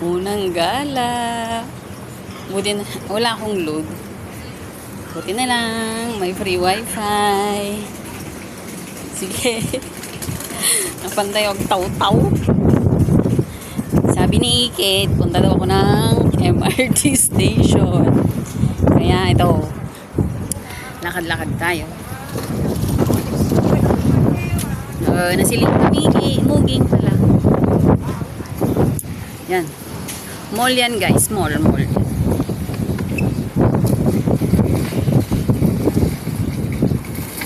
Unang gala. Buti na, wala akong load. Buti na lang, may free wifi. Sige. Napantay ako taw-taw. Sabi ni Ikit, punta daw ako ng MRT station. Kaya ito, lakad-lakad tayo. Nasiling kami, muging pala. Yan. Mall yan guys, mall.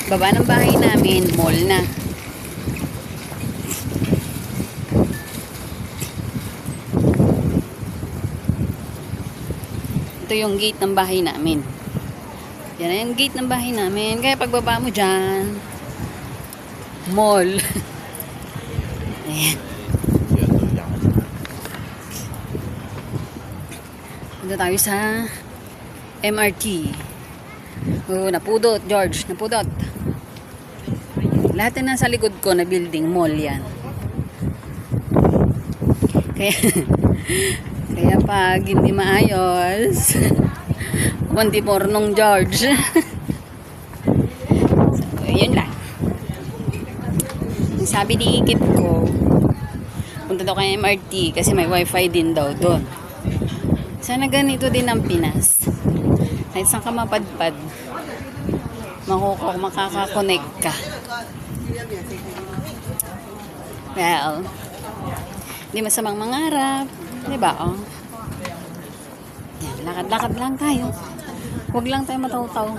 Baba ng bahay namin, mall na. Ito yung gate ng bahay namin. Yan na yung gate ng bahay namin. Kaya pagbaba mo dyan, mall. Ayan. Punta tayo sa MRT. Napudot, George. Napudot. Lahat na nasa likod ko na building, mall yan. Kaya pag hindi maayos, kundi pornong George. So, yun lang. Sabi ni Ikit ko, punta daw kay MRT kasi may wifi din daw doon. Sana ganito din ang Pinas. Kahit saan ka mapadpad, makaka-connect ka. Well, hindi masamang mangarap. Diba, oh? Yan, lakad-lakad lang tayo. Huwag lang tayo mataw-taw.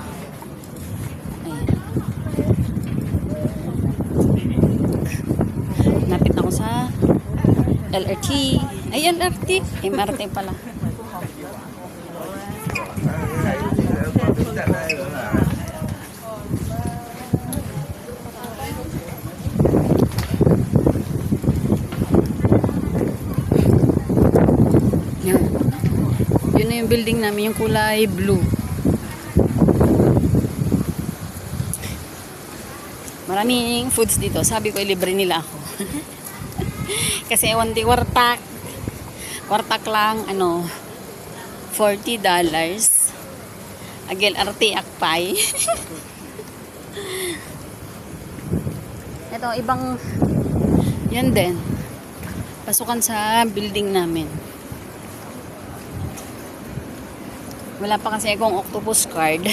Ayan. Napit ako sa LRT. Ay, LRT. MRT pala. Yan. Yun na yung building namin, yung kulay blue. Maraming foods dito. Sabi ko, libre nila ako. Kasi wanti wartak. Wartak lang, $40. Agil arte akpay. Ito, ibang yan din. Pasukan sa building namin. Wala pa kasi akong octopus card.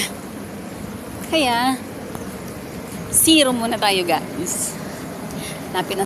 Kaya, zero muna tayo guys. Napin